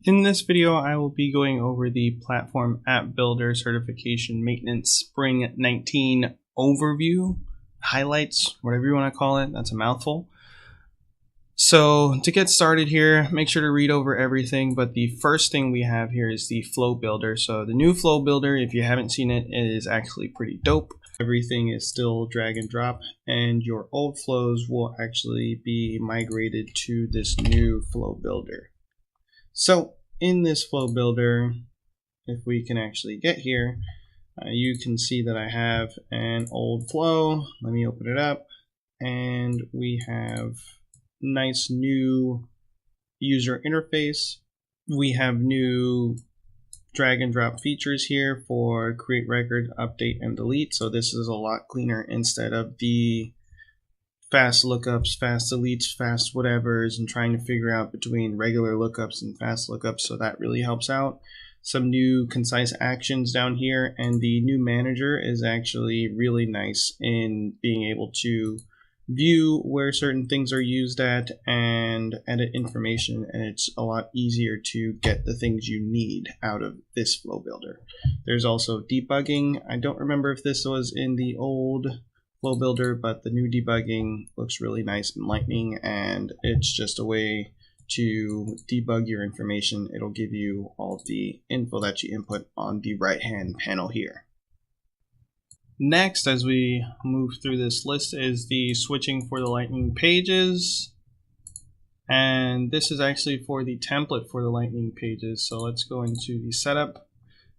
In this video, I will be going over the Platform App Builder Certification Maintenance Spring 19 overview, highlights, whatever you want to call it. That's a mouthful. So to get started here, make sure to read over everything, but the first thing we have here is the Flow Builder. So the new Flow Builder, if you haven't seen it, it is actually pretty dope. Everything is still drag and drop, and your old flows will actually be migrated to this new Flow Builder. So in this Flow Builder, if we can actually get here, you can see that I have an old flow. Let me open it up, and we have nice new user interface. We have new drag and drop features here for create record, update, and delete. So this is a lot cleaner instead of the fast lookups, fast deletes, fast whatevers, and trying to figure out between regular lookups and fast lookups. So that really helps out. Some new concise actions down here, and the new manager is actually really nice in being able to view where certain things are used at and edit information, and it's a lot easier to get the things you need out of this Flow Builder. There's also debugging. I don't remember if this was in the old Flow Builder, but the new debugging looks really nice in Lightning, and it's just a way to debug your information. It'll give you all the info that you input on the right hand panel here. Next, as we move through this list, is the switching for the Lightning pages, and this is actually for the template for the Lightning pages. So let's go into the setup.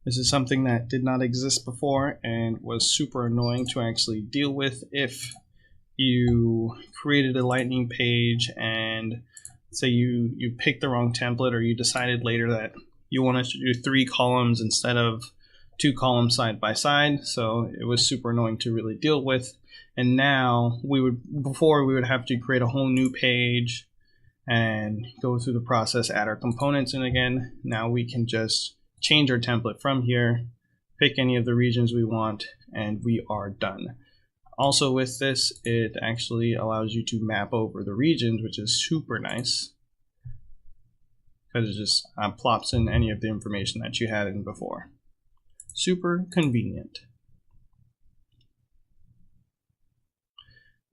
This is something that did not exist before and was super annoying to actually deal with. If you created a Lightning page and say you picked the wrong template, or you decided later that you wanted to do 3 columns instead of 2 columns side by side, so it was super annoying to really deal with. And now before we would have to create a whole new page and go through the process, add our components, and again, now we can just change our template from here, pick any of the regions we want, and we are done. Also with this, it actually allows you to map over the regions, which is super nice, because it just plops in any of the information that you had in before. Super convenient.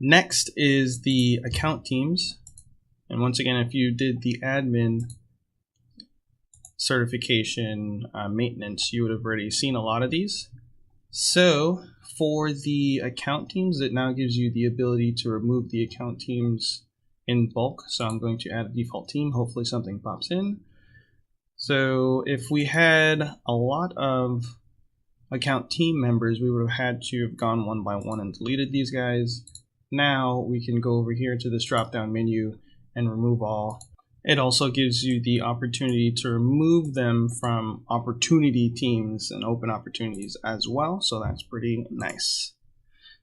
Next is the account teams, and once again, if you did the admin certification maintenance, you would have already seen a lot of these. So for the account teams, it now gives you the ability to remove the account teams in bulk. So I'm going to add a default team. Hopefully something pops in. So if we had a lot of account team members, we would have had to have gone one by one and deleted these guys. Now we can go over here to this drop down menu and remove all. It also gives you the opportunity to remove them from opportunity teams and open opportunities as well, so that's pretty nice.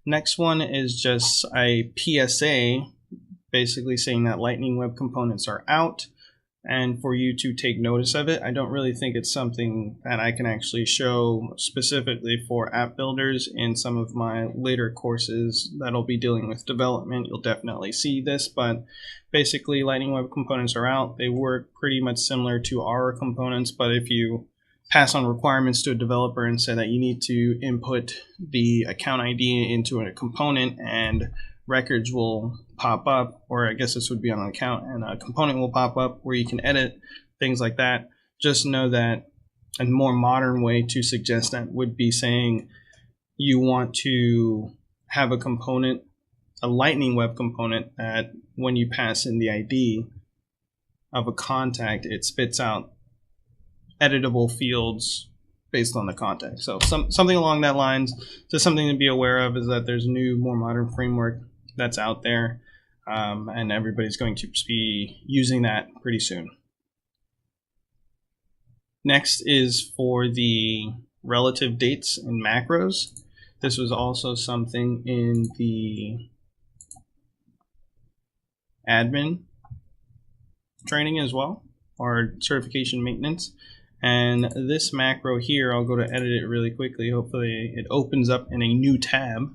Next one is just a PSA, basically saying that Lightning Web Components are out, and for you to take notice of it. I don't really think it's something that I can actually show specifically for app builders. In some of my later courses that'll be dealing with development, you'll definitely see this, but basically Lightning Web Components are out. They work pretty much similar to our components, but if you pass on requirements to a developer and say that you need to input the account ID into a component and records will pop up, or I guess this would be on an account, and a component will pop up where you can edit things like that. Just know that a more modern way to suggest that would be saying you want to have a component, a Lightning Web component, that when you pass in the ID of a contact, it spits out editable fields based on the contact. So something along that lines. Just something to be aware of is that there's a new, more modern framework that's out there, and everybody's going to be using that pretty soon. Next is for the relative dates and macros. This was also something in the admin training as well, or certification maintenance. And this macro here, I'll go to edit it really quickly. Hopefully it opens up in a new tab.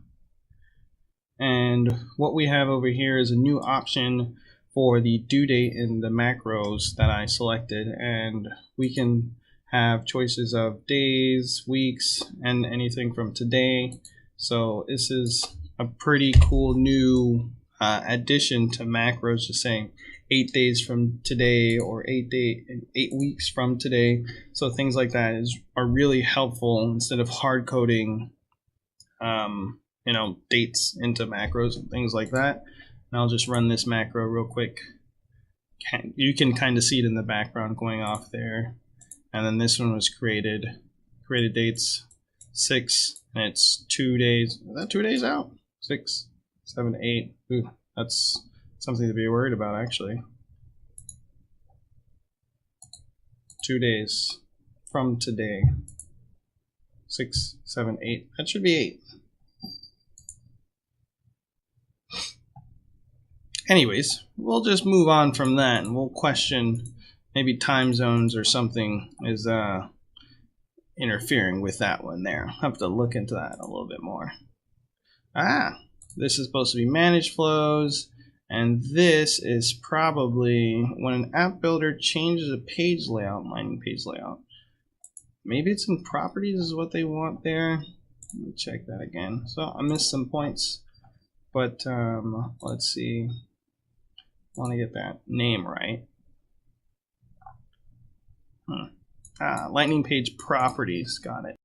And what we have over here is a new option for the due date in the macros that I selected, and we can have choices of days, weeks, and anything from today. So this is a pretty cool new addition to macros, just saying 8 days from today or 8 weeks from today. So things like that are really helpful instead of hard coding dates into macros and things like that. And I'll just run this macro real quick. You can kind of see it in the background going off there. And then this one was created dates 6, and it's 2 days. Is that 2 days out? 6, 7, 8. Ooh, that's something to be worried about, actually. 2 days from today. 6, 7, 8. That should be 8. Anyways, we'll just move on from that, and we'll question maybe time zones or something is interfering with that one there. I'll have to look into that a little bit more. This is supposed to be managed flows, and this is probably when an app builder changes a page layout, landing page layout. Maybe it's in properties is what they want there. Let me check that again. So I missed some points, but let's see. I want to get that name right. Lightning page properties, got it.